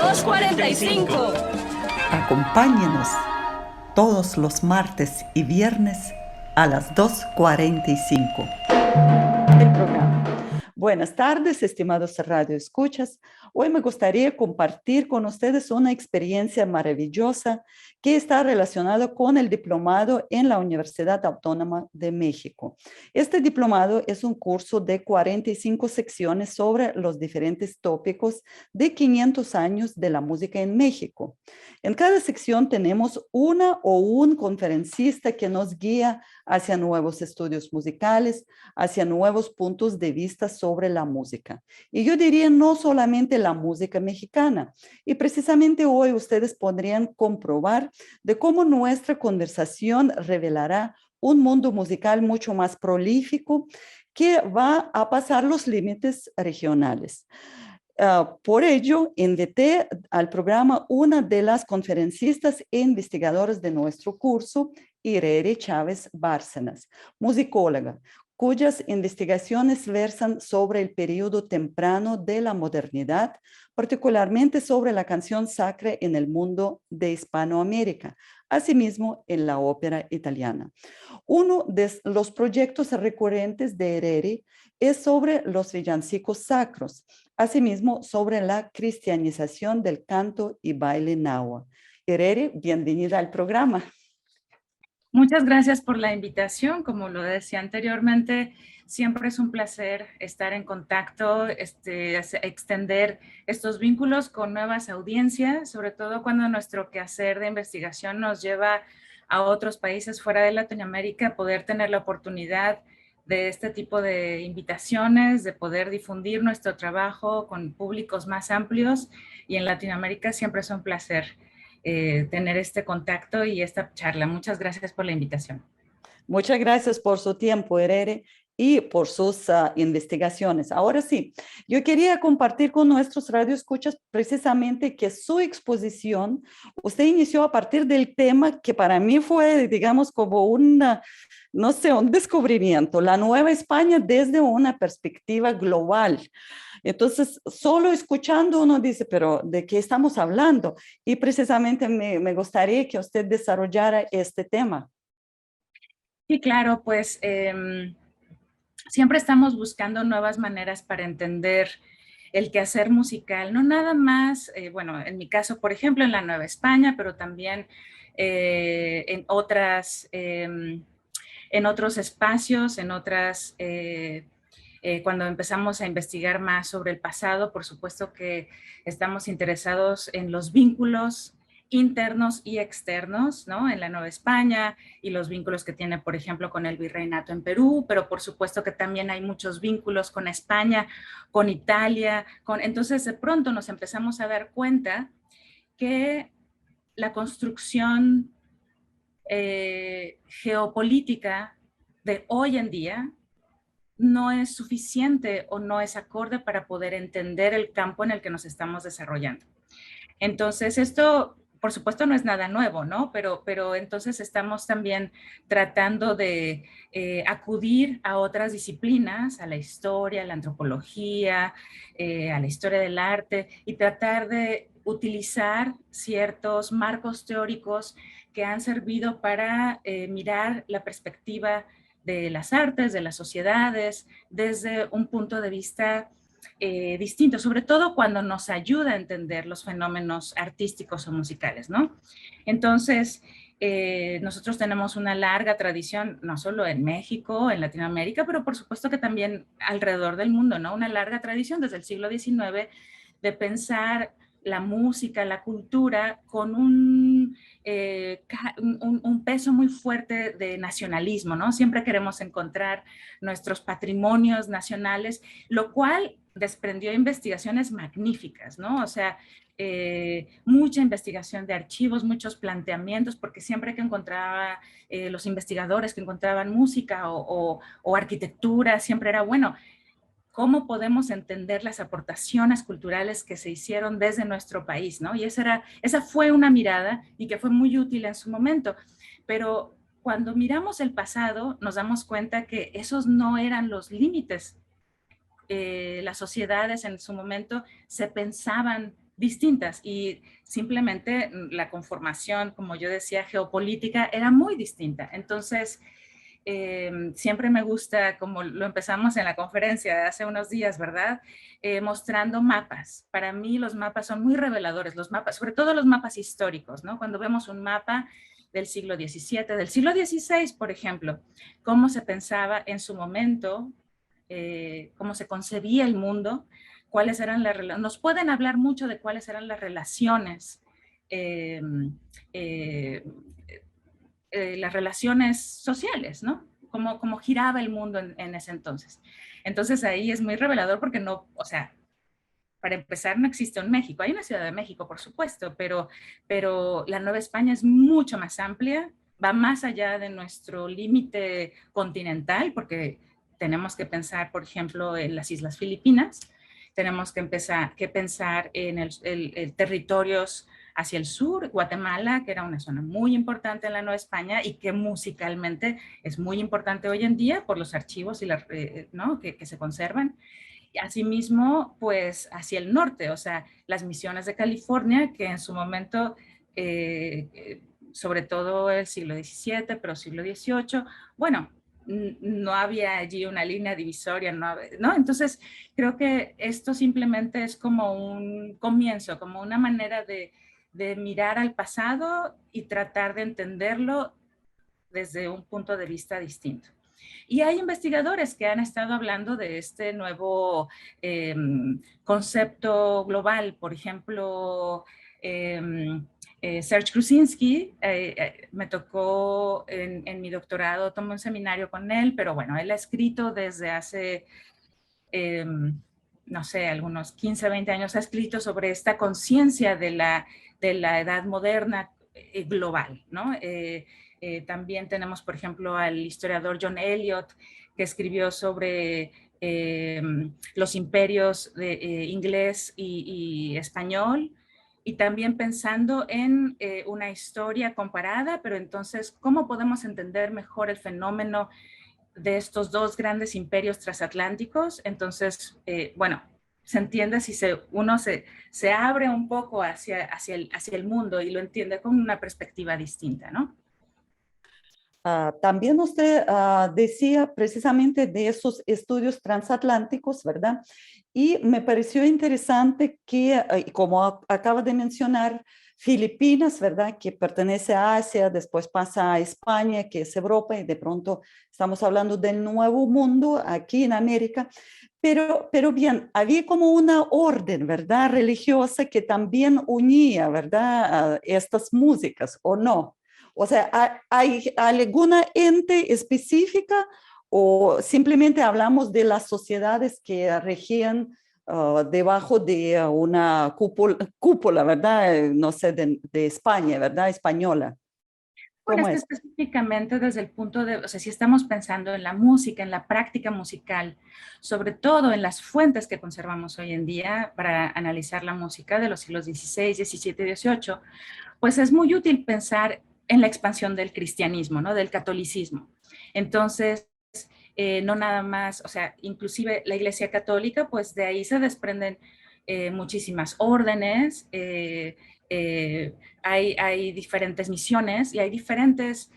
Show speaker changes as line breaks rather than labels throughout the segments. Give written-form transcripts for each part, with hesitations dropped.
2:45.
Acompáñenos todos los martes y viernes a las 2:45. El programa. Buenas tardes, estimados radio escuchas. Hoy me gustaría compartir con ustedes una experiencia maravillosa que está relacionada con el diplomado en la Universidad Autónoma de México. Este diplomado es un curso de 45 secciones sobre los diferentes tópicos de 500 años de la música en México. En cada sección tenemos una o un conferencista que nos guía hacia nuevos estudios musicales, hacia nuevos puntos de vista sobre la música. Y yo diría no solamente la música mexicana. Y precisamente hoy ustedes podrían comprobar de cómo nuestra conversación revelará un mundo musical mucho más prolífico que va a pasar los límites regionales. Por ello, invité al programa una de las conferencistas e investigadoras de nuestro curso, Ireri Chávez Bárcenas, musicóloga, cuyas investigaciones versan sobre el periodo temprano de la modernidad, particularmente sobre la canción sacra en el mundo de Hispanoamérica, asimismo en la ópera italiana. Uno de los proyectos recurrentes de Ireri es sobre los villancicos sacros, asimismo sobre la cristianización del canto y baile náhuatl. Ireri, bienvenida al programa.
Muchas gracias por la invitación. Como lo decía anteriormente, siempre es un placer estar en contacto, extender estos vínculos con nuevas audiencias, sobre todo cuando nuestro quehacer de investigación nos lleva a otros países fuera de Latinoamérica, poder tener la oportunidad de este tipo de invitaciones, de poder difundir nuestro trabajo con públicos más amplios, y en Latinoamérica siempre es un placer tener este contacto y esta charla. Muchas gracias por la invitación.
Muchas gracias por su tiempo, Ireri, y por sus investigaciones. Ahora sí, yo quería compartir con nuestros radioescuchas precisamente que su exposición, usted inició a partir del tema que para mí fue, digamos, como una, no sé, un descubrimiento, la Nueva España desde una perspectiva global. Entonces, solo escuchando uno dice, pero ¿de qué estamos hablando? Y precisamente me gustaría que usted desarrollara este tema.
Sí, claro, pues siempre estamos buscando nuevas maneras para entender el quehacer musical, no nada más, bueno, en mi caso, por ejemplo, en la Nueva España, pero también en otros espacios, en otras... cuando empezamos a investigar más sobre el pasado, por supuesto que estamos interesados en los vínculos internos y externos, ¿no? En la Nueva España y los vínculos que tiene, por ejemplo, con el virreinato en Perú, pero por supuesto que también hay muchos vínculos con España, con Italia, entonces de pronto nos empezamos a dar cuenta que la construcción geopolítica de hoy en día no es suficiente o no es acorde para poder entender el campo en el que nos estamos desarrollando. Entonces, esto, por supuesto, no es nada nuevo, ¿no? Pero entonces estamos también tratando de acudir a otras disciplinas, a la historia, a la antropología, a la historia del arte, y tratar de utilizar ciertos marcos teóricos que han servido para mirar la perspectiva de las artes, de las sociedades, desde un punto de vista distinto, sobre todo cuando nos ayuda a entender los fenómenos artísticos o musicales, ¿no? Entonces, nosotros tenemos una larga tradición, no solo en México, en Latinoamérica, pero por supuesto que también alrededor del mundo, ¿no? Una larga tradición desde el siglo XIX de pensar la música, la cultura, con un peso muy fuerte de nacionalismo, ¿no? Siempre queremos encontrar nuestros patrimonios nacionales, lo cual desprendió investigaciones magníficas, ¿no? O sea, mucha investigación de archivos, muchos planteamientos, porque siempre que encontraba los investigadores que encontraban música o arquitectura, siempre era, bueno, ¿cómo podemos entender las aportaciones culturales que se hicieron desde nuestro país, ¿no? Y esa fue una mirada y que fue muy útil en su momento. Pero cuando miramos el pasado, nos damos cuenta que esos no eran los límites. Las sociedades en su momento se pensaban distintas y simplemente la conformación, como yo decía, geopolítica era muy distinta. Entonces, siempre me gusta, como lo empezamos en la conferencia hace unos días, ¿verdad? Mostrando mapas. Para mí los mapas son muy reveladores, los mapas, sobre todo los mapas históricos, ¿no? Cuando vemos un mapa del siglo XVII, del siglo XVI, por ejemplo, cómo se pensaba en su momento, cómo se concebía el mundo, cuáles eran las relaciones, nos pueden hablar mucho de cuáles eran las relaciones, las relaciones sociales, ¿no? Cómo giraba el mundo en ese entonces. Entonces ahí es muy revelador porque no, o sea, para empezar, no existe un México. Hay una Ciudad de México, por supuesto, pero la Nueva España es mucho más amplia, va más allá de nuestro límite continental, porque tenemos que pensar, por ejemplo, en las Islas Filipinas, tenemos que pensar en el territorios hacia el sur, Guatemala, que era una zona muy importante en la Nueva España y que musicalmente es muy importante hoy en día por los archivos y ¿no? que se conservan. Asimismo, pues hacia el norte, o sea, las misiones de California, que en su momento, sobre todo el siglo XVII, pero siglo XVIII, bueno, no había allí una línea divisoria, ¿no? Entonces, creo que esto simplemente es como un comienzo, como una manera de mirar al pasado y tratar de entenderlo desde un punto de vista distinto. Y hay investigadores que han estado hablando de este nuevo concepto global. Por ejemplo, Serge Krusinski, me tocó en mi doctorado, tomé un seminario con él, pero bueno, él ha escrito desde hace, no sé, algunos 15, 20 años, ha escrito sobre esta conciencia de la edad moderna global, ¿no? También tenemos, por ejemplo, al historiador John Eliot, que escribió sobre los imperios de inglés y español, y también pensando en una historia comparada, pero entonces, ¿cómo podemos entender mejor el fenómeno de estos dos grandes imperios transatlánticos? Entonces, bueno, se entiende si uno se abre un poco hacia el mundo y lo entiende con una perspectiva distinta, ¿no?
También usted decía precisamente de esos estudios transatlánticos, ¿verdad? Y me pareció interesante que, como acaba de mencionar, Filipinas, ¿verdad? Que pertenece a Asia, después pasa a España, que es Europa, y de pronto estamos hablando del nuevo mundo aquí en América. Pero bien, había como una orden, ¿verdad? Religiosa que también unía, ¿verdad? Estas músicas, ¿o no? O sea, ¿hay alguna ente específica o simplemente hablamos de las sociedades que regían debajo de una cúpula, ¿verdad? No sé, de España, ¿verdad? Española.
Bueno,
¿Cómo
es que
es?
específicamente desde el punto de, o sea, si estamos pensando en la música, en la práctica musical, sobre todo en las fuentes que conservamos hoy en día para analizar la música de los siglos XVI, XVII y XVIII, pues es muy útil pensar en la expansión del cristianismo, ¿no? Del catolicismo. Entonces, no nada más, o sea, inclusive la Iglesia Católica, pues de ahí se desprenden muchísimas órdenes, hay diferentes misiones y hay diferentes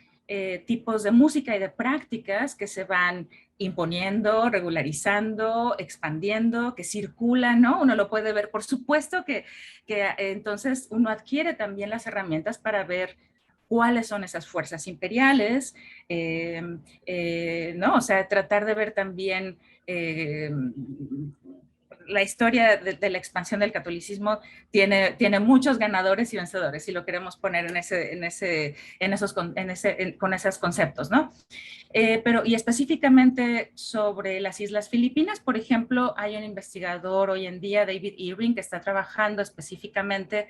tipos de música y de prácticas que se van imponiendo, regularizando, expandiendo, que circulan, ¿no? Uno lo puede ver, por supuesto que entonces uno adquiere también las herramientas para ver cuáles son esas fuerzas imperiales, ¿no? O sea, tratar de ver también la historia de la expansión del catolicismo tiene muchos ganadores y vencedores, si lo queremos poner con esos conceptos, ¿no? Pero, y específicamente sobre las Islas Filipinas, por ejemplo, hay un investigador hoy en día, David Irving, que está trabajando específicamente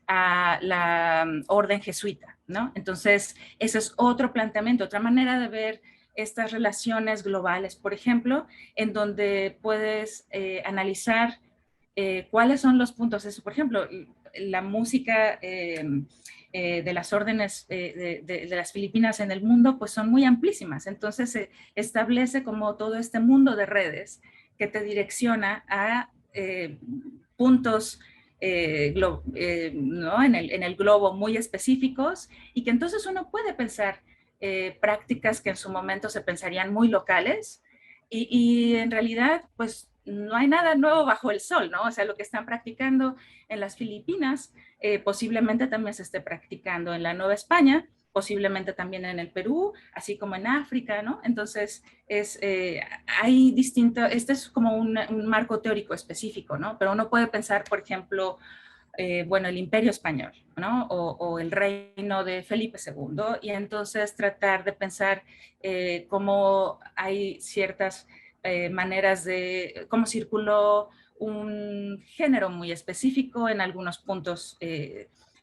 a la orden jesuita, ¿no? Entonces, ese es otro planteamiento, otra manera de ver estas relaciones globales, por ejemplo, en donde puedes analizar cuáles son los puntos. Eso, por ejemplo, la música de las órdenes de las Filipinas en el mundo, pues son muy amplísimas. Entonces, se establece como todo este mundo de redes que te direcciona a puntos ¿no? en el globo muy específicos, y que entonces uno puede pensar prácticas que en su momento se pensarían muy locales, y en realidad pues no hay nada nuevo bajo el sol, ¿no? O sea, lo que están practicando en las Filipinas posiblemente también se esté practicando en la Nueva España, posiblemente también en el Perú, así como en África, ¿no? Entonces, hay distinto, este es como un marco teórico específico, ¿no? Pero uno puede pensar, por ejemplo, bueno, el Imperio Español, ¿no? O el reino de Felipe II, y entonces tratar de pensar cómo hay ciertas maneras de, cómo circuló un género muy específico en algunos puntos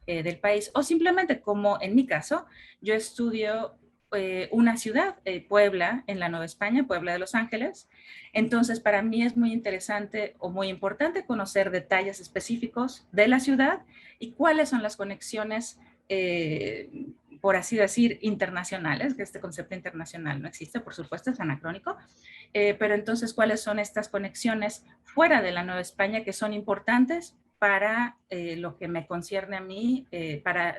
del país, o simplemente como en mi caso, yo estudio una ciudad, Puebla, en la Nueva España, Puebla de Los Ángeles. Entonces, para mí es muy interesante o muy importante conocer detalles específicos de la ciudad y cuáles son las conexiones, por así decir, internacionales, que este concepto internacional no existe, por supuesto, es anacrónico, pero entonces, ¿cuáles son estas conexiones fuera de la Nueva España que son importantes para lo que me concierne a mí, para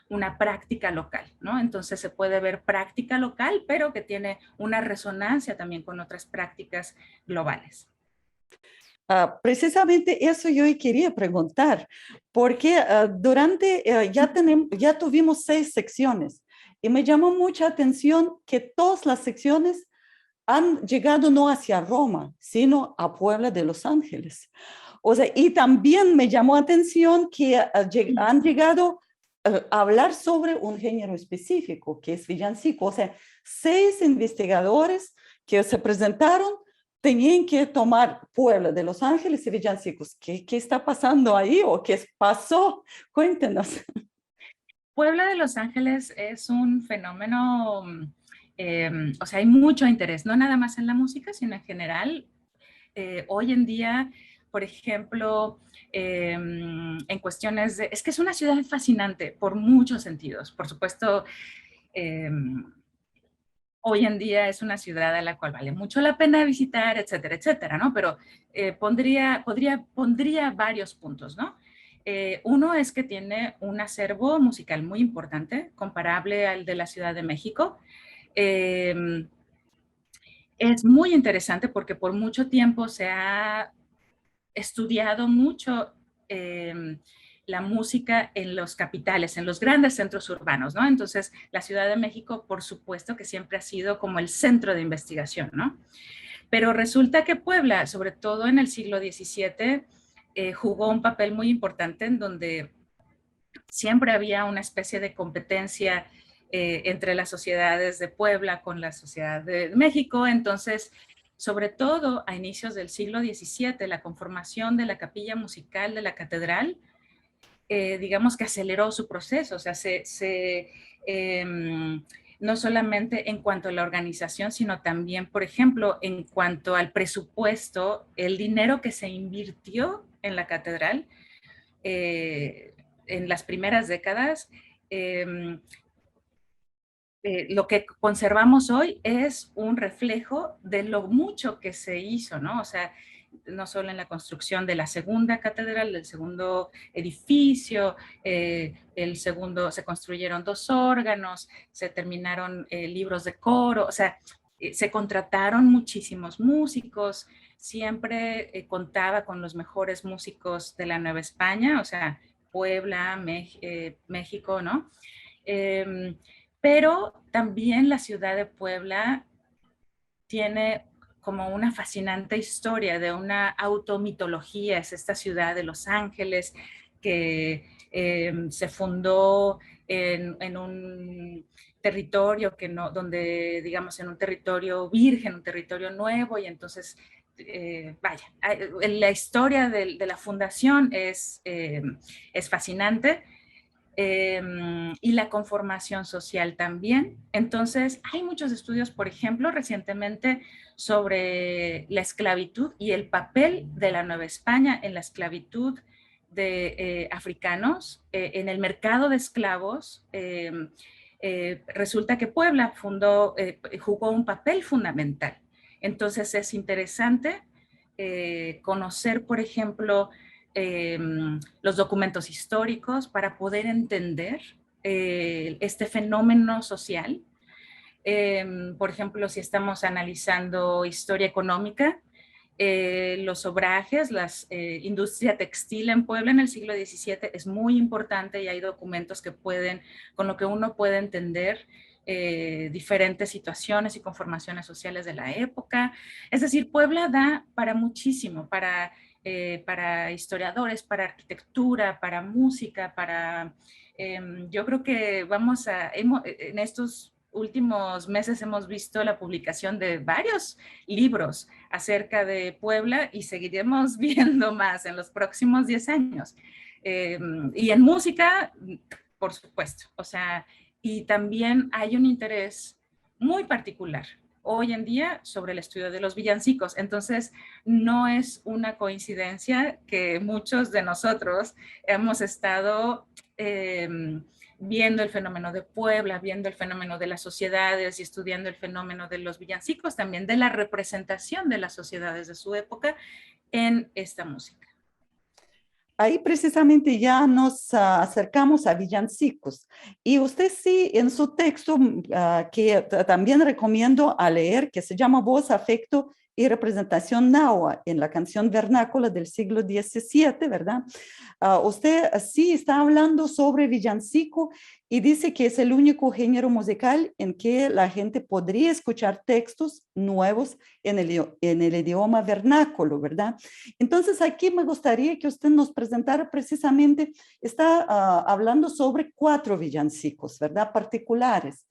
una práctica local, ¿no? Entonces se puede ver práctica local, pero que tiene una resonancia también con otras prácticas globales.
Precisamente eso yo quería preguntar, porque ya tuvimos 6 secciones y me llamó mucha atención que todas las secciones han llegado no hacia Roma, sino a Puebla de Los Ángeles. O sea, y también me llamó atención que han llegado a hablar sobre un género específico, que es villancico. O sea, 6 investigadores que se presentaron tenían que tomar Puebla de Los Ángeles y villancicos. ¿Qué está pasando ahí o qué pasó? Cuéntenos.
Puebla de Los Ángeles es un fenómeno, o sea, hay mucho interés, no nada más en la música, sino en general. Hoy en día, por ejemplo, en cuestiones de... Es que es una ciudad fascinante por muchos sentidos. Por supuesto, hoy en día es una ciudad a la cual vale mucho la pena visitar, etcétera, etcétera, ¿no? Pero pondría varios puntos, ¿no? Uno es que tiene un acervo musical muy importante, comparable al de la Ciudad de México. Es muy interesante porque por mucho tiempo se ha estudiado mucho la música en los capitales, en los grandes centros urbanos, ¿no? Entonces, la Ciudad de México, por supuesto que siempre ha sido como el centro de investigación, ¿no? Pero resulta que Puebla, sobre todo en el siglo XVII, jugó un papel muy importante en donde siempre había una especie de competencia entre las sociedades de Puebla con la sociedad de México. Entonces, sobre todo a inicios del siglo XVII, la conformación de la capilla musical de la catedral, digamos que aceleró su proceso, o sea, no solamente en cuanto a la organización, sino también, por ejemplo, en cuanto al presupuesto, el dinero que se invirtió en la catedral en las primeras décadas, lo que conservamos hoy es un reflejo de lo mucho que se hizo, ¿no? O sea, no solo en la construcción de la segunda catedral, del segundo edificio, se construyeron 2 órganos, se terminaron libros de coro, o sea, se contrataron muchísimos músicos, siempre contaba con los mejores músicos de la Nueva España, o sea, Puebla, México, ¿no? Pero también la ciudad de Puebla tiene como una fascinante historia de una automitología. Es esta ciudad de Los Ángeles que se fundó en un territorio que no, donde, digamos, en un territorio virgen, un territorio nuevo, y entonces, vaya, la historia de la fundación es fascinante. Y la conformación social también. Entonces, hay muchos estudios, por ejemplo, recientemente sobre la esclavitud y el papel de la Nueva España en la esclavitud de africanos en el mercado de esclavos. Resulta que Puebla jugó un papel fundamental. Entonces, es interesante conocer, por ejemplo, los documentos históricos para poder entender este fenómeno social. Por ejemplo, si estamos analizando historia económica, los obrajes, la industria textil en Puebla en el siglo XVII es muy importante y hay documentos que pueden, con lo que uno puede entender diferentes situaciones y conformaciones sociales de la época. Es decir, Puebla da para muchísimo, para historiadores, para arquitectura, para música, yo creo que en estos últimos meses hemos visto la publicación de varios libros acerca de Puebla y seguiremos viendo más en los próximos 10 años. Y en música, por supuesto, o sea, y también hay un interés muy particular hoy en día sobre el estudio de los villancicos. Entonces, no es una coincidencia que muchos de nosotros hemos estado viendo el fenómeno de Puebla, viendo el fenómeno de las sociedades y estudiando el fenómeno de los villancicos, también de la representación de las sociedades de su época en esta música.
Ahí precisamente ya nos acercamos a villancicos. Y usted sí, en su texto, que también recomiendo a leer, que se llama Voz, Afecto y Representación Náhuatl, en la canción vernácula del siglo XVII, ¿verdad? Usted sí está hablando sobre villancico y dice que es el único género musical en que la gente podría escuchar textos nuevos en el idioma vernáculo, ¿verdad? Entonces, aquí me gustaría que usted nos presentara precisamente, está hablando sobre 4 villancicos, ¿verdad? Particulares,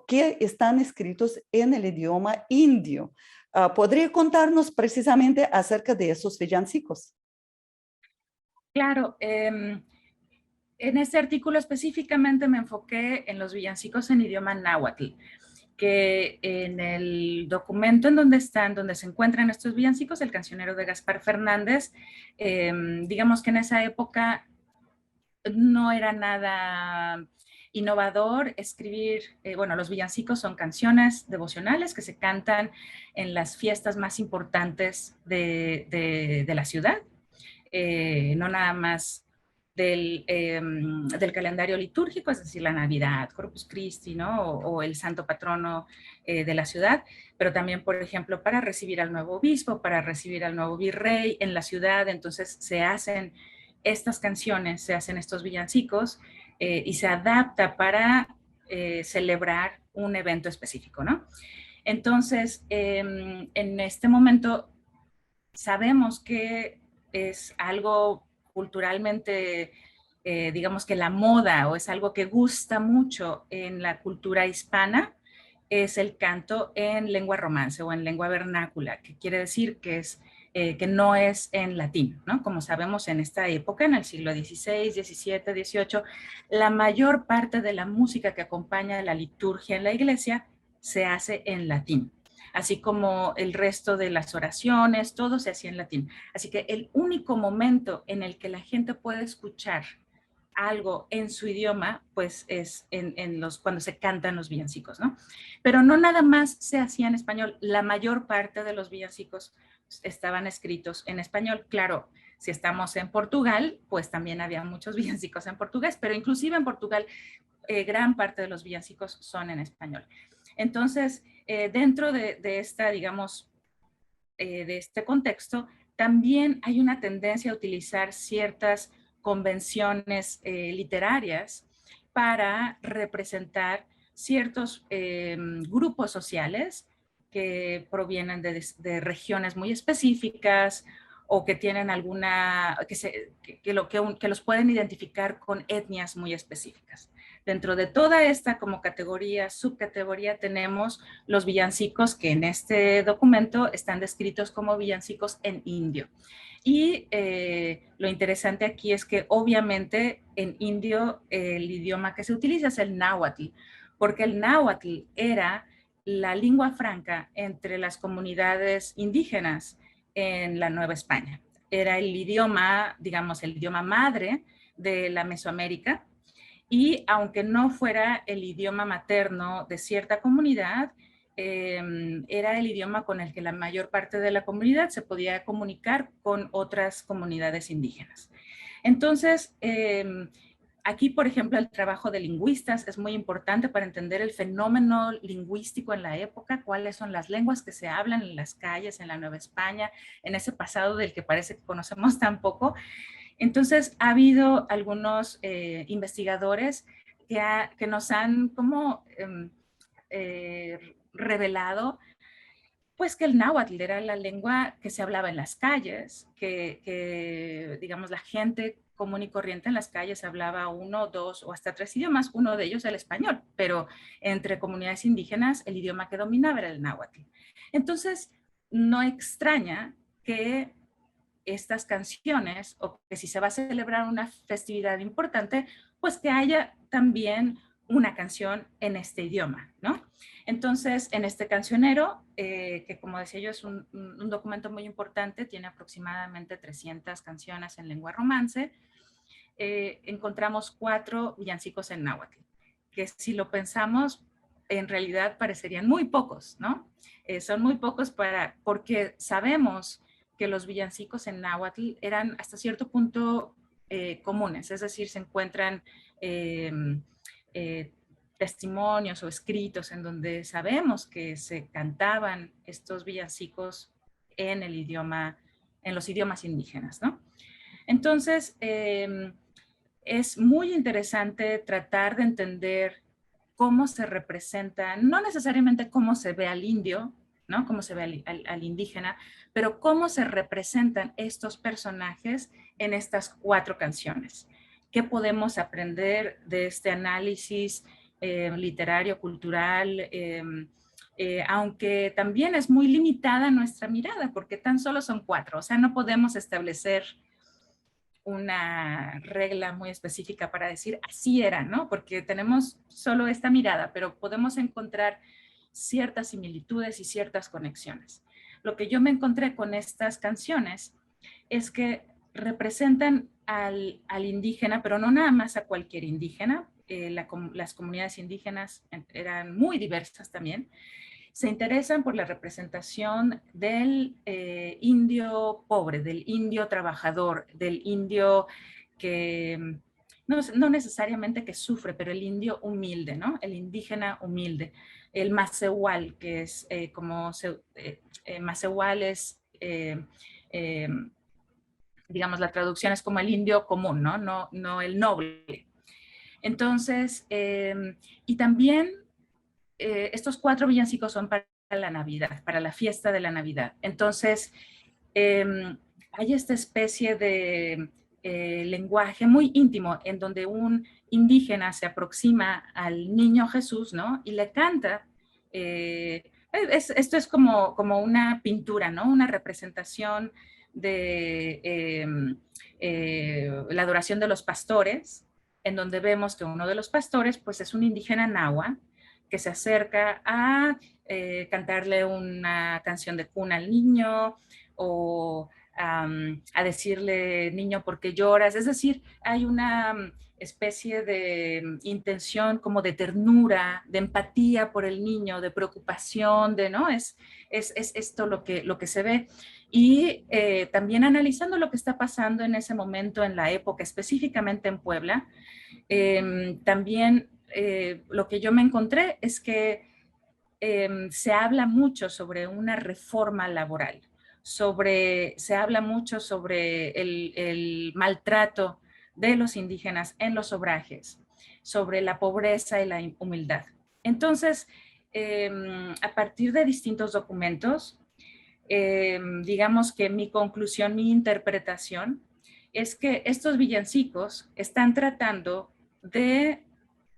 que están escritos en el idioma indio. ¿Podría contarnos precisamente acerca de esos villancicos?
Claro, en este artículo específicamente me enfoqué en los villancicos en idioma náhuatl, que en el documento en donde se encuentran estos villancicos, el cancionero de Gaspar Fernández, digamos que en esa época no era nada innovador escribir, bueno, los villancicos son canciones devocionales que se cantan en las fiestas más importantes de la ciudad, no nada más del calendario litúrgico, es decir, la Navidad, Corpus Christi, ¿no? O el santo patrono de la ciudad, pero también, por ejemplo, para recibir al nuevo obispo, para recibir al nuevo virrey en la ciudad. Entonces se hacen estas canciones, se hacen estos villancicos y se adapta para celebrar un evento específico, ¿no? Entonces, en este momento sabemos que es algo culturalmente, digamos que la moda o es algo que gusta mucho en la cultura hispana, es el canto en lengua romance o en lengua vernácula, que quiere decir que no es en latín, ¿no? Como sabemos en esta época, en el siglo XVI, XVII, XVIII, la mayor parte de la música que acompaña a la liturgia en la iglesia se hace en latín, así como el resto de las oraciones, todo se hacía en latín. Así que el único momento en el que la gente puede escuchar algo en su idioma, pues es cuando se cantan los villancicos, ¿no? Pero no nada más se hacía en español, la mayor parte de los villancicos estaban escritos en español. Claro, si estamos en Portugal, pues también había muchos villancicos en portugués, pero inclusive en Portugal gran parte de los villancicos son en español. Entonces, dentro de esta, digamos, de este contexto, también hay una tendencia a utilizar ciertas convenciones literarias para representar ciertos grupos sociales que provienen de regiones muy específicas o que tienen alguna, que los pueden identificar con etnias muy específicas. Dentro de toda esta como categoría, subcategoría, tenemos los villancicos que en este documento están descritos como villancicos en indio. Y lo interesante aquí es que obviamente en indio el idioma que se utiliza es el náhuatl, porque el náhuatl era la lengua franca entre las comunidades indígenas en la Nueva España. Era el idioma, digamos, el idioma madre de la Mesoamérica, y aunque no fuera el idioma materno de cierta comunidad, era el idioma con el que la mayor parte de la comunidad se podía comunicar con otras comunidades indígenas. Entonces, aquí, por ejemplo, el trabajo de lingüistas es muy importante para entender el fenómeno lingüístico en la época, cuáles son las lenguas que se hablan en las calles, en la Nueva España, en ese pasado del que parece que conocemos tan poco. Entonces, ha habido algunos investigadores que nos han como revelado pues que el náhuatl era la lengua que se hablaba en las calles, digamos la gente común y corriente en las calles hablaba uno, dos o hasta tres idiomas, uno de ellos el español, pero entre comunidades indígenas el idioma que dominaba era el náhuatl. Entonces, no extraña que estas canciones, o que si se va a celebrar una festividad importante, pues que haya también una canción en este idioma, ¿no? Entonces, en este cancionero, que como decía yo es un documento muy importante, tiene aproximadamente 300 canciones en lengua romance, encontramos 4 villancicos en náhuatl, que si lo pensamos, en realidad parecerían muy pocos, ¿no? Son muy pocos porque sabemos que los villancicos en náhuatl eran hasta cierto punto comunes, es decir, se encuentran testimonios o escritos en donde sabemos que se cantaban estos villancicos en el idioma, en los idiomas indígenas, ¿no? Entonces, es muy interesante tratar de entender cómo se representa, no necesariamente cómo se ve al indio, ¿no? Cómo se ve al indígena, pero cómo se representan estos personajes en estas 4 canciones. ¿Qué podemos aprender de este análisis literario, cultural? Aunque también es muy limitada nuestra mirada, porque tan solo son 4, o sea, no podemos establecer una regla muy específica para decir así era, ¿no? Porque tenemos solo esta mirada, pero podemos encontrar ciertas similitudes y ciertas conexiones. Lo que yo me encontré con estas canciones es que representan al indígena, pero no nada más a cualquier indígena. Las comunidades indígenas eran muy diversas también. Se interesan por la representación del indio pobre, del indio trabajador, del indio que no necesariamente que sufre, pero el indio humilde, ¿no? El indígena humilde. El macehual, que es macehual es, digamos, la traducción es como el indio común, ¿no? No el noble. Entonces, y también estos 4 villancicos son para la Navidad, para la fiesta de la Navidad. Entonces, hay esta especie de lenguaje muy íntimo en donde un indígena se aproxima al niño Jesús, ¿no? Y le canta. Esto es como una pintura, ¿no? Una representación de la adoración de los pastores, en donde vemos que uno de los pastores, pues es un indígena nahua, que se acerca a cantarle una canción de cuna al niño o a decirle, niño, ¿por qué lloras? Es decir, hay una especie de intención como de ternura, de empatía por el niño, de preocupación, ¿no? Es esto lo que se ve. Y también analizando lo que está pasando en ese momento, en la época, específicamente en Puebla, también lo que yo me encontré es que se habla mucho sobre una reforma laboral, se habla mucho sobre el maltrato de los indígenas en los obrajes, sobre la pobreza y la humildad. Entonces, a partir de distintos documentos, digamos que mi conclusión, mi interpretación, es que estos villancicos están tratando de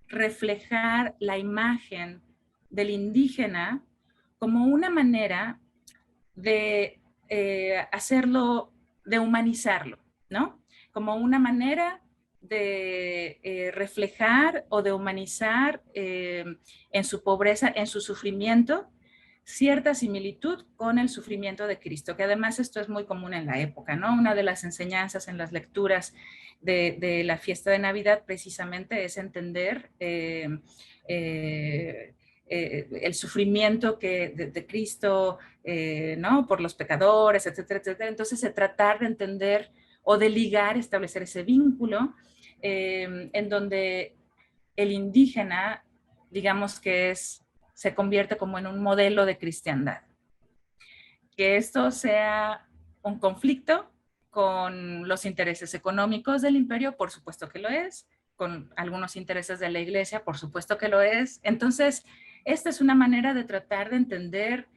reflejar la imagen del indígena como una manera de hacerlo, de humanizarlo, ¿no? Como una manera de reflejar o de humanizar en su pobreza, en su sufrimiento, cierta similitud con el sufrimiento de Cristo, que además esto es muy común en la época, ¿no? Una de las enseñanzas en las lecturas de la fiesta de Navidad precisamente es entender el sufrimiento de Cristo, ¿no? Por los pecadores, etcétera, etcétera. Entonces, tratar de entender o de ligar, establecer ese vínculo en donde el indígena, digamos que se convierte como en un modelo de cristiandad. Que esto sea un conflicto con los intereses económicos del imperio, por supuesto que lo es, con algunos intereses de la iglesia, por supuesto que lo es. Entonces, esta es una manera de tratar de entender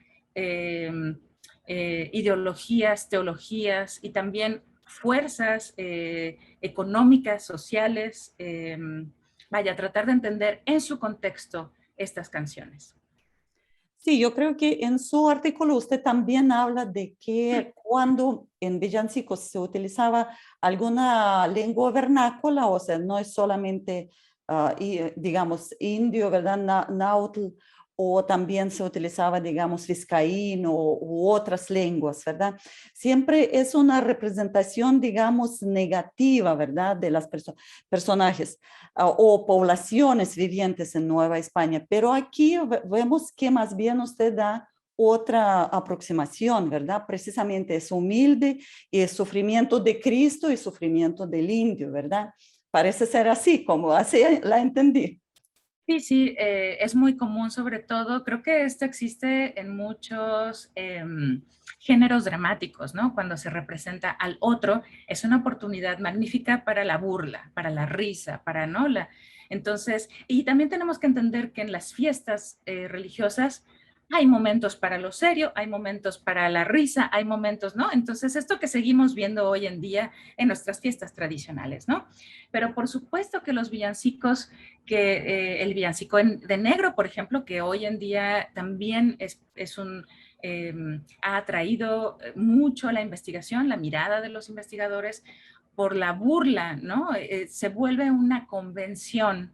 ideologías, teologías y también fuerzas económicas, sociales, vaya, tratar de entender en su contexto estas canciones.
Sí, yo creo que en su artículo usted también habla de que cuando en villancicos se utilizaba alguna lengua vernácula, o sea, no es solamente, digamos, indio, ¿verdad? Náhuatl, o también se utilizaba, digamos, vizcaíno u otras lenguas, ¿verdad? Siempre es una representación, digamos, negativa, ¿verdad? De las personajes o poblaciones vivientes en Nueva España. Pero aquí vemos que más bien usted da otra aproximación, ¿verdad? Precisamente es humilde y es sufrimiento de Cristo y sufrimiento del indio, ¿verdad? Parece ser así, como así la entendí.
Sí, sí, es muy común, sobre todo, creo que esto existe en muchos géneros dramáticos, ¿no? Cuando se representa al otro, es una oportunidad magnífica para la burla, para la risa, para, ¿no? Entonces, y también tenemos que entender que en las fiestas religiosas hay momentos para lo serio, hay momentos para la risa, hay momentos, ¿no? Entonces, esto que seguimos viendo hoy en día en nuestras fiestas tradicionales, ¿no? Pero por supuesto que los villancicos que el villancico de negro, por ejemplo, que hoy en día también ha atraído mucho la investigación, la mirada de los investigadores por la burla, ¿no? Se vuelve una convención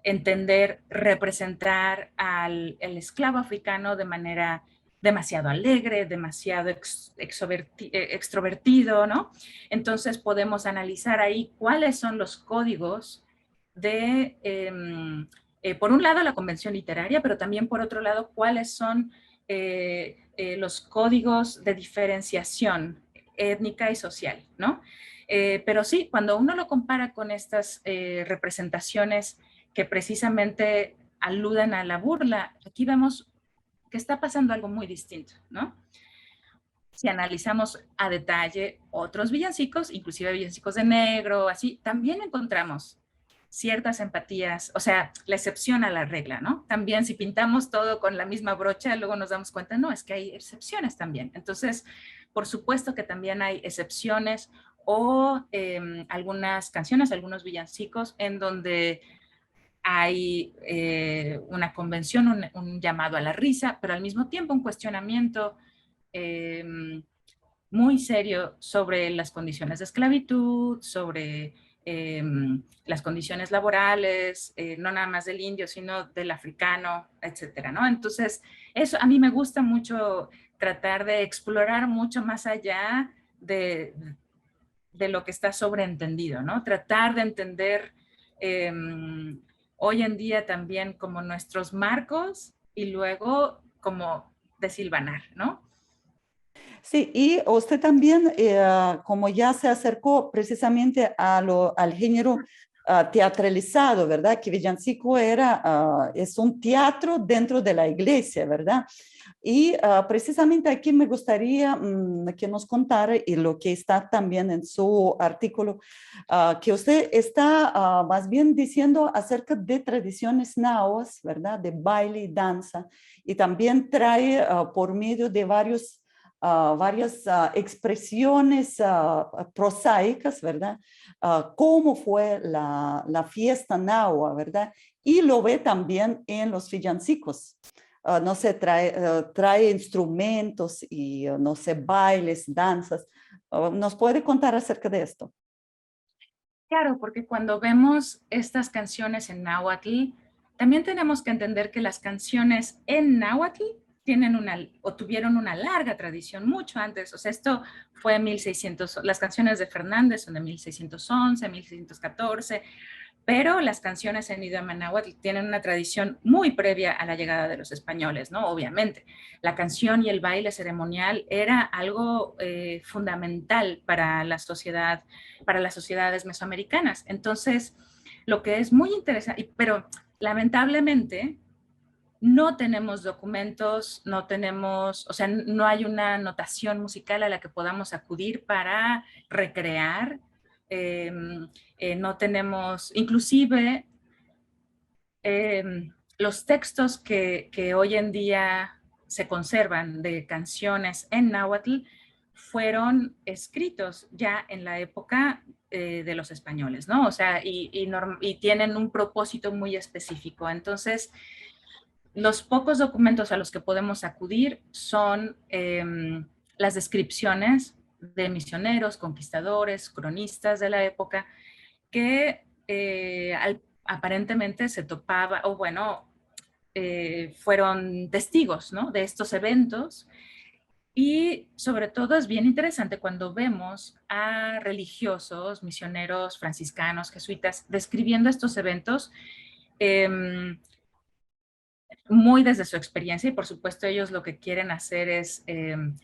entender, representar al el esclavo africano de manera demasiado alegre, demasiado extrovertido, ¿no? Entonces podemos analizar ahí cuáles son los códigos de, por un lado, la convención literaria, pero también por otro lado, cuáles son los códigos de diferenciación étnica y social, ¿no? Pero sí, cuando uno lo compara con estas representaciones que precisamente aluden a la burla, aquí vemos que está pasando algo muy distinto, ¿no? Si analizamos a detalle otros villancicos, inclusive villancicos de negro, así, también encontramos ciertas empatías, o sea, la excepción a la regla, ¿no? También si pintamos todo con la misma brocha, luego nos damos cuenta, no, es que hay excepciones también. Entonces, por supuesto que también hay excepciones o algunas canciones, algunos villancicos en donde hay una convención, un llamado a la risa, pero al mismo tiempo un cuestionamiento eh, muy serio sobre las condiciones de esclavitud, sobre las condiciones laborales, no nada más del indio, sino del africano, etcétera, ¿no? Entonces, eso a mí me gusta mucho tratar de explorar mucho más allá de lo que está sobreentendido, ¿no? Tratar de entender hoy en día también como nuestros marcos y luego como desilvanar, ¿no?
Sí, y usted también, como ya se acercó precisamente al género teatralizado, ¿verdad? Que villancico es un teatro dentro de la iglesia, ¿verdad? Y precisamente aquí me gustaría que nos contara, y lo que está también en su artículo, que usted está más bien diciendo acerca de tradiciones nahuas, ¿verdad? De baile y danza, y también trae por medio de varias expresiones prosaicas, ¿verdad? Cómo fue la fiesta nahua, ¿verdad? Y lo ve también en los villancicos. No sé, trae instrumentos y, no sé, bailes, danzas. ¿Nos puede contar acerca de esto?
Claro, porque cuando vemos estas canciones en náhuatl, también tenemos que entender que las canciones en náhuatl tienen o tuvieron una larga tradición mucho antes. O sea, esto fue 1600, las canciones de Fernández son de 1611, 1614, Pero las canciones en idioma náhuatl tienen una tradición muy previa a la llegada de los españoles, ¿no? Obviamente, la canción y el baile ceremonial era algo fundamental para la sociedad, para las sociedades mesoamericanas. Entonces, lo que es muy interesante, pero lamentablemente no tenemos documentos, no tenemos, o sea, no hay una notación musical a la que podamos acudir para recrear. Eh, no tenemos, inclusive los textos que hoy en día se conservan de canciones en náhuatl fueron escritos ya en la época de los españoles, ¿no? O sea, y tienen un propósito muy específico. Entonces, los pocos documentos a los que podemos acudir son las descripciones de misioneros, conquistadores, cronistas de la época, que aparentemente se topaba, o bueno, fueron testigos, ¿no?, de estos eventos. Y sobre todo es bien interesante cuando vemos a religiosos, misioneros, franciscanos, jesuitas, describiendo estos eventos muy desde su experiencia, y por supuesto ellos lo que quieren hacer es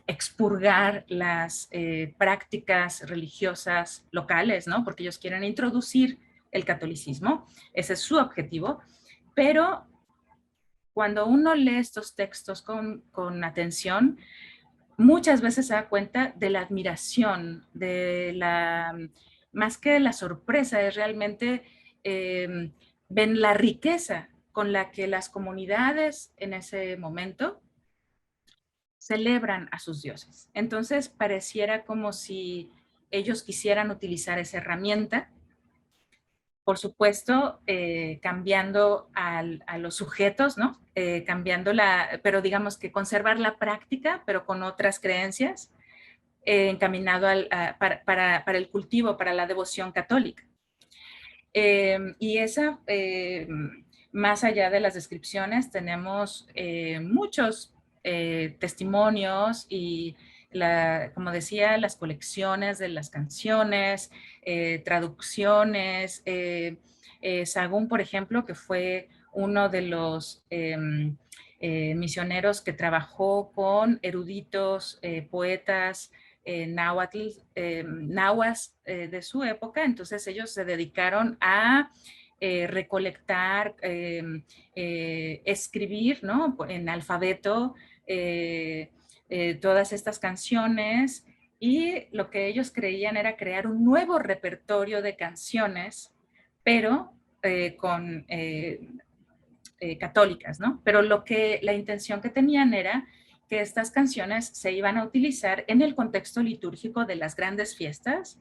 expurgar las prácticas religiosas locales, ¿no? Porque ellos quieren introducir el catolicismo, ese es su objetivo, pero cuando uno lee estos textos con atención, muchas veces se da cuenta de la admiración, más que de la sorpresa, es realmente ven la riqueza con la que las comunidades en ese momento celebran a sus dioses. Entonces pareciera como si ellos quisieran utilizar esa herramienta, por supuesto, cambiando a los sujetos, ¿no? Cambiando pero digamos que conservar la práctica, pero con otras creencias, encaminado para el cultivo, para la devoción católica. Y esa, más allá de las descripciones, tenemos muchos testimonios y, como decía, las colecciones de las canciones, traducciones. Sahagún, por ejemplo, que fue uno de los misioneros que trabajó con eruditos, poetas, nahuas de su época, entonces ellos se dedicaron a recolectar, escribir, ¿no?, en alfabeto todas estas canciones, y lo que ellos creían era crear un nuevo repertorio de canciones, pero con católicas, ¿no? Pero la intención que tenían era que estas canciones se iban a utilizar en el contexto litúrgico de las grandes fiestas,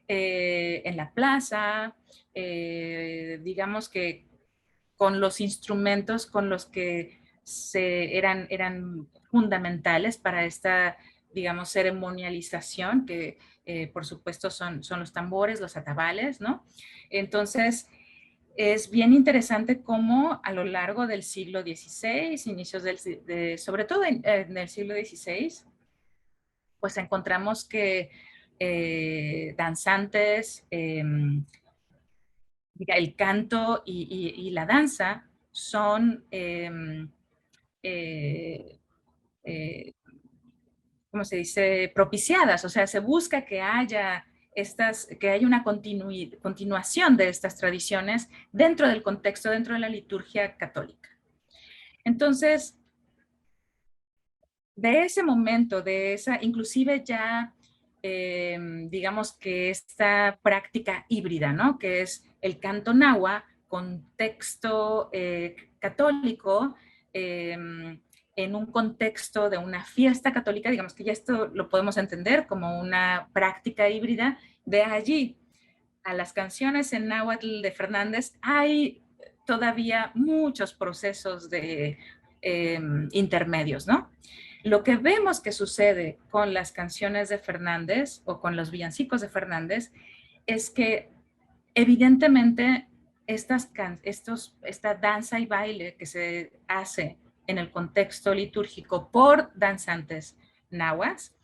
en la plaza, digamos que con los instrumentos con los que eran fundamentales para esta, digamos, ceremonialización, que por supuesto son los tambores, los atabales, ¿no? Entonces, es bien interesante cómo a lo largo del siglo XVI, inicios sobre todo en el siglo XVI, pues encontramos que danzantes, el canto y la danza son, ¿cómo se dice?, propiciadas, o sea, se busca que haya una continuación de estas tradiciones dentro del contexto, dentro de la liturgia católica. Entonces, de ese momento, inclusive ya, digamos que esta práctica híbrida, ¿no?, que es el canto nahua con texto católico, en un contexto de una fiesta católica, digamos que ya esto lo podemos entender como una práctica híbrida. De allí a las canciones en náhuatl de Fernández hay todavía muchos procesos de intermedios, ¿no? Lo que vemos que sucede con las canciones de Fernández o con los villancicos de Fernández es que evidentemente esta danza y baile que se hace en el contexto litúrgico por danzantes nahuas,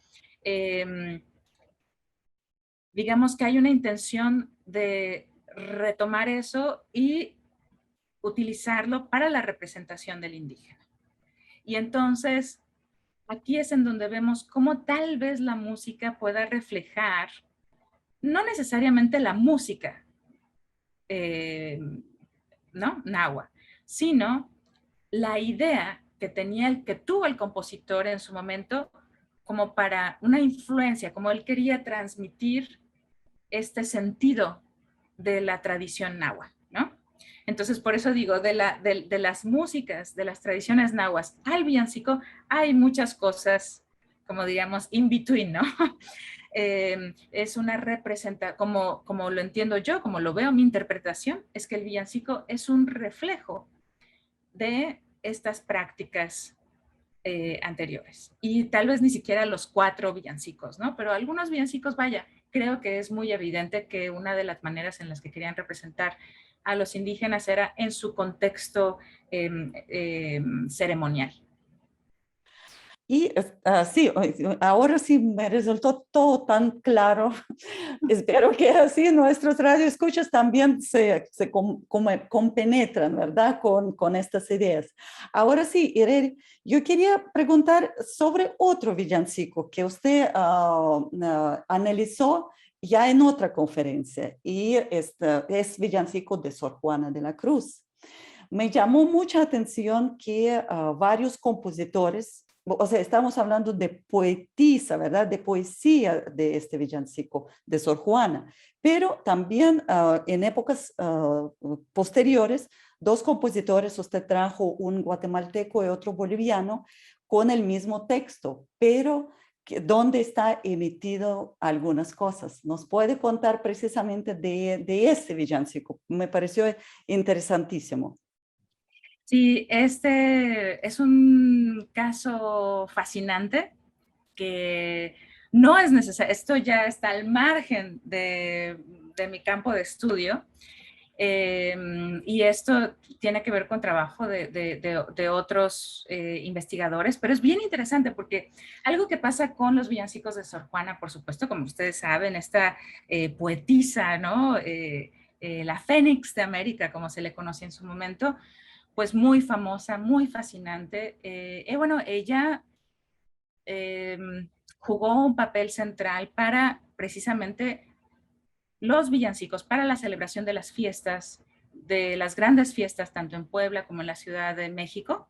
digamos que hay una intención de retomar eso y utilizarlo para la representación del indígena. Y entonces, aquí es en donde vemos cómo tal vez la música pueda reflejar, no necesariamente la música, ¿no? Nahua, sino la idea que tuvo el compositor en su momento como para una influencia, como él quería transmitir este sentido de la tradición náhuatl, ¿no? Entonces, por eso digo, de las músicas, de las tradiciones nahuas al villancico, hay muchas cosas, como digamos, in between, ¿no? Es una representación, como lo entiendo yo, como lo veo mi interpretación, es que el villancico es un reflejo de estas prácticas anteriores. Y tal vez ni siquiera los 4 villancicos, ¿no? Pero algunos villancicos, vaya, creo que es muy evidente que una de las maneras en las que querían representar a los indígenas era en su contexto ceremonial.
Y sí, ahora sí me resultó todo tan claro. Espero que así nuestros radioescuchas también se compenetran, ¿verdad? Con estas ideas. Ahora sí, Irene, yo quería preguntar sobre otro villancico que usted analizó ya en otra conferencia, y es villancico de Sor Juana de la Cruz. Me llamó mucha atención que varios compositores, o sea, estamos hablando de poetisa, ¿verdad? De poesía de este villancico de Sor Juana, pero también en épocas posteriores, 2 compositores, usted trajo un guatemalteco y otro boliviano, con el mismo texto, pero donde está emitido algunas cosas. ¿Nos puede contar precisamente de este villancico? Me pareció interesantísimo.
Sí, este es un caso fascinante que no es necesario, esto ya está al margen de mi campo de estudio, y esto tiene que ver con trabajo de otros investigadores, pero es bien interesante porque algo que pasa con los villancicos de Sor Juana, por supuesto, como ustedes saben, esta poetisa, ¿no? La Fénix de América, como se le conocía en su momento, pues muy famosa, muy fascinante. Bueno, ella eh, jugó un papel central para precisamente los villancicos, para la celebración de las fiestas, de las grandes fiestas, tanto en Puebla como en la Ciudad de México,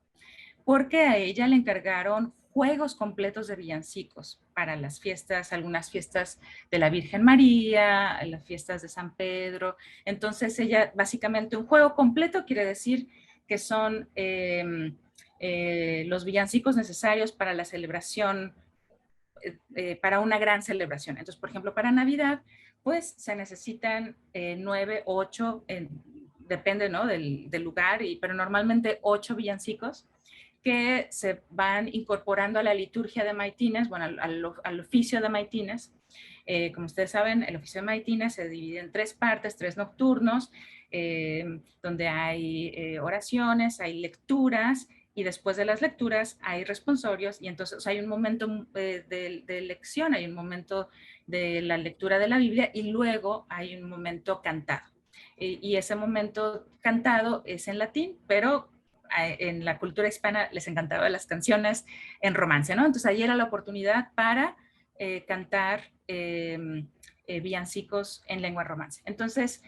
porque a ella le encargaron juegos completos de villancicos para las fiestas, algunas fiestas de la Virgen María, las fiestas de San Pedro. Entonces ella, básicamente un juego completo quiere decir que son los villancicos necesarios para la celebración, para una gran celebración. Entonces, por ejemplo, para Navidad, pues se necesitan 9, 8, depende, ¿no? del lugar, pero normalmente 8 villancicos que se van incorporando a la liturgia de Maitines, bueno, al oficio de Maitines. Como ustedes saben, el oficio de Maitines se divide en 3 partes, 3 nocturnos, donde hay oraciones, hay lecturas, y después de las lecturas hay responsorios, y entonces hay un momento de lección, hay un momento de la lectura de la Biblia, y luego hay un momento cantado. Y ese momento cantado es en latín, pero en la cultura hispana les encantaban las canciones en romance, ¿no? Entonces ahí era la oportunidad para cantar villancicos en lengua romance. Entonces,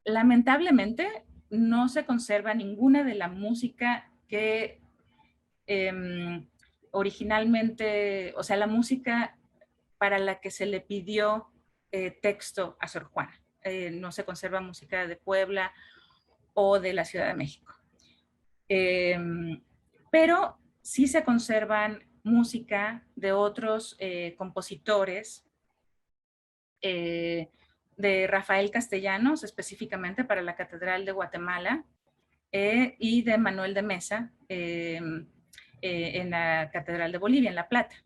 lamentablemente no se conserva ninguna de la música que originalmente, o sea, la música para la que se le pidió texto a Sor Juana. No se conserva música de Puebla o de la Ciudad de México. Pero sí se conservan música de otros compositores, de Rafael Castellanos, específicamente para la Catedral de Guatemala, y de Manuel de Mesa, en la Catedral de Bolivia, en La Plata.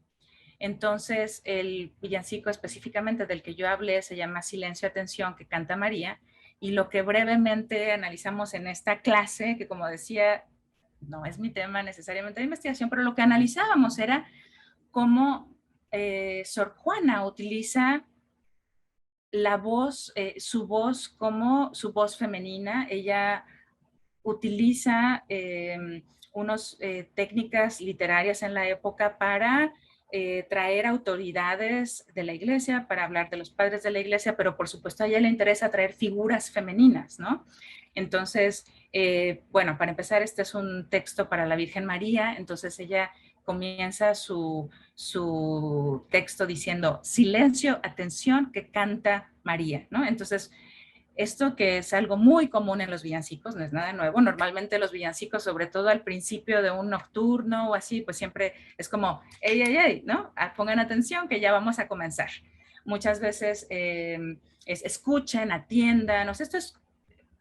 Entonces, el villancico específicamente del que yo hablé se llama Silencio, Atención, que canta María, y lo que brevemente analizamos en esta clase, que como decía, no es mi tema necesariamente de investigación, pero lo que analizábamos era cómo Sor Juana utiliza la voz, su voz como su voz femenina. Ella utiliza unas técnicas literarias en la época para traer autoridades de la iglesia, para hablar de los padres de la iglesia, pero por supuesto a ella le interesa traer figuras femeninas, ¿no? Entonces, bueno, para empezar, este es un texto para la Virgen María, entonces ella comienza su texto diciendo, silencio, atención, que canta María, ¿no? Entonces, esto que es algo muy común en los villancicos, no es nada nuevo. Normalmente los villancicos, sobre todo al principio de un nocturno o así, pues siempre es como, ey, ey, ey, ¿no? Pongan atención que ya vamos a comenzar. Muchas veces escuchen, atiendan, o sea, esto es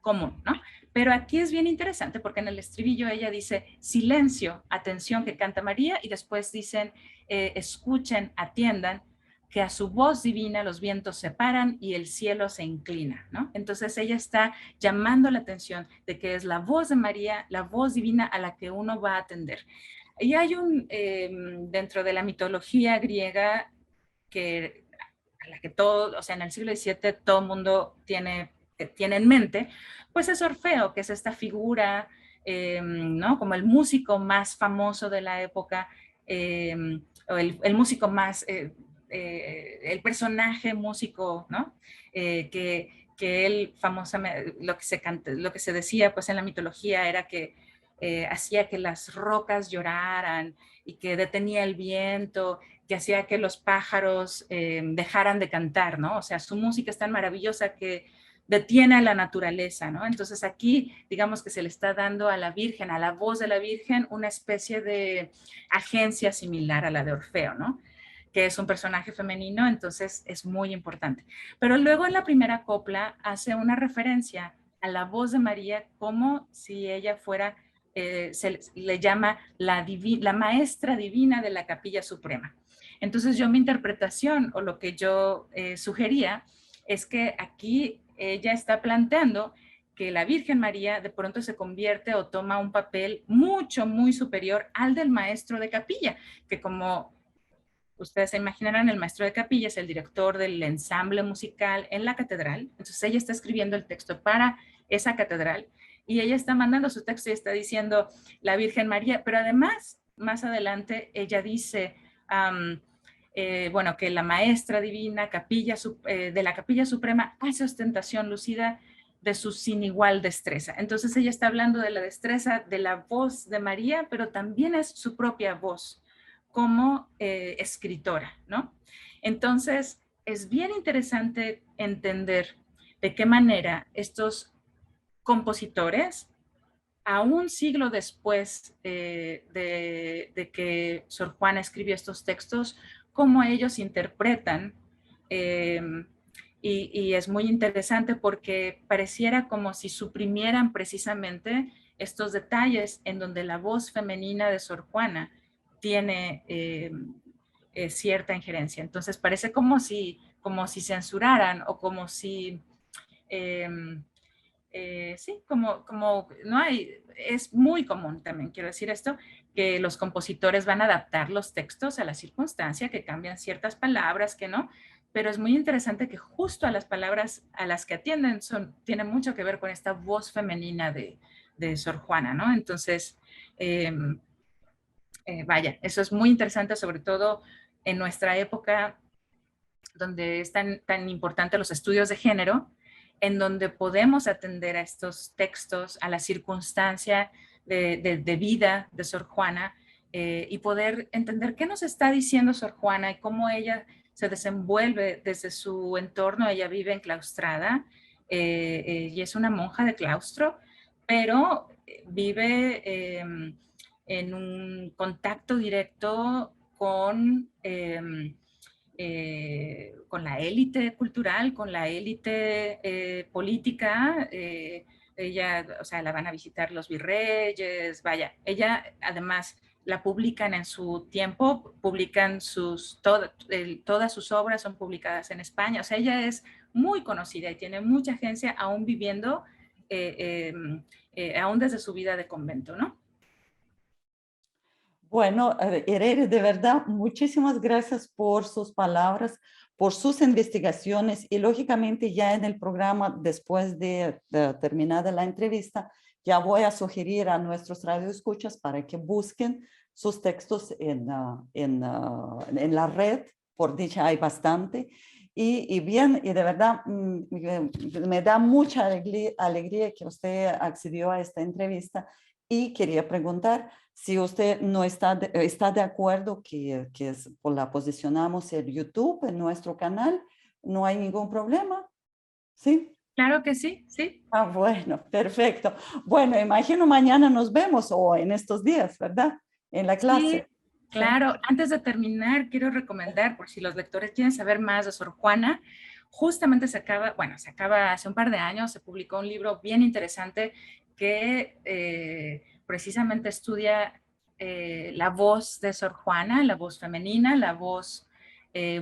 común, ¿no? Pero aquí es bien interesante porque en el estribillo ella dice, silencio, atención que canta María, y después dicen, escuchen, atiendan, que a su voz divina los vientos se paran y el cielo se inclina, ¿no? Entonces ella está llamando la atención de que es la voz de María, la voz divina a la que uno va a atender. Y hay dentro de la mitología griega, que a la que todo, o sea, en el siglo XVII todo el mundo tiene en mente, pues es Orfeo, que es esta figura, ¿no? Como el músico más famoso de la época, o el músico más, el personaje músico, ¿no? Que él famosamente, lo que se decía pues en la mitología era que hacía que las rocas lloraran y que detenía el viento, que hacía que los pájaros dejaran de cantar, ¿no? O sea, su música es tan maravillosa que detiene a la naturaleza, ¿no? Entonces aquí, digamos que se le está dando a la Virgen, a la voz de la Virgen, una especie de agencia similar a la de Orfeo, ¿no? Que es un personaje femenino, entonces es muy importante. Pero luego en la primera copla hace una referencia a la voz de María como si ella fuera, se le llama la maestra divina de la Capilla Suprema. Entonces yo mi interpretación o lo que yo sugería es que aquí ella está planteando que la Virgen María de pronto se convierte o toma un papel mucho, muy superior al del maestro de capilla, que como ustedes se imaginarán, el maestro de capilla es el director del ensamble musical en la catedral. Entonces ella está escribiendo el texto para esa catedral y ella está mandando su texto y está diciendo la Virgen María, pero además, más adelante, ella dice, bueno, que la maestra divina de la Capilla Suprema hace ostentación lucida de su sin igual destreza. Entonces ella está hablando de la destreza de la voz de María, pero también es su propia voz como escritora, ¿no? Entonces, es bien interesante entender de qué manera estos compositores, a un siglo después de que Sor Juana escribió estos textos, cómo ellos interpretan, eh, y es muy interesante porque pareciera como si suprimieran precisamente estos detalles en donde la voz femenina de Sor Juana tiene cierta injerencia. Entonces parece como si censuraran o como si, eh, sí, como no hay, es muy común también, quiero decir esto, que los compositores van a adaptar los textos a la circunstancia, que cambian ciertas palabras, que no, pero es muy interesante que justo a las palabras a las que atienden tienen mucho que ver con esta voz femenina de Sor Juana, ¿no? Entonces, vaya, eso es muy interesante, sobre todo en nuestra época, donde es tan importante los estudios de género, en donde podemos atender a estos textos, a la circunstancia de vida de Sor Juana, y poder entender qué nos está diciendo Sor Juana y cómo ella se desenvuelve desde su entorno. Ella vive enclaustrada y es una monja de claustro, pero vive en un contacto directo con la élite cultural, con la élite política. Ella, o sea, la van a visitar los virreyes, vaya, ella además la publican en su tiempo, publican todas sus obras son publicadas en España, o sea, ella es muy conocida y tiene mucha agencia aún viviendo, aún desde su vida de convento, ¿no?
Bueno, Irene, de verdad, muchísimas gracias por sus palabras, por sus investigaciones y lógicamente ya en el programa, después de terminada la entrevista, ya voy a sugerir a nuestros radioescuchas para que busquen sus textos en la red, por dicha hay bastante. Y bien, y de verdad me da mucha alegría que usted accedió a esta entrevista y quería preguntar si usted no está de acuerdo la posicionamos en YouTube, en nuestro canal, no hay ningún problema, ¿sí?
Claro que sí, sí.
Ah, bueno, perfecto. Bueno, imagino mañana nos vemos o en estos días, ¿verdad? En la
Sí,
clase. ¿Sí?
claro. Antes de terminar, quiero recomendar, por si los lectores quieren saber más de Sor Juana, justamente se acaba hace un par de años, se publicó un libro bien interesante que precisamente estudia la voz de Sor Juana, la voz femenina, la voz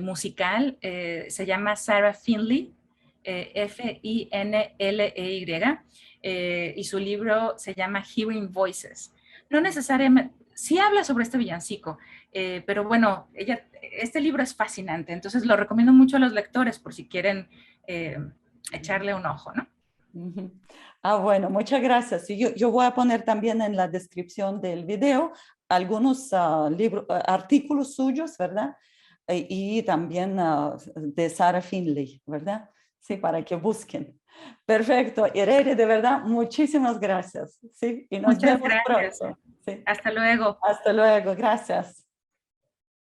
musical. Se llama Sarah Finley, Finley, y su libro se llama Hearing Voices. No necesariamente, sí habla sobre este villancico, pero bueno, este libro es fascinante, entonces lo recomiendo mucho a los lectores por si quieren echarle un ojo, ¿no?
Ujú. Ah, bueno, muchas gracias. Y yo voy a poner también en la descripción del video algunos artículos suyos, ¿verdad? Y también de Sarah Finley, ¿verdad? Sí, para que busquen. Perfecto. Irene, de verdad, muchísimas gracias. Sí, y nos
Muchas
vemos
gracias.
pronto. Sí.
Hasta luego.
Hasta luego. Gracias.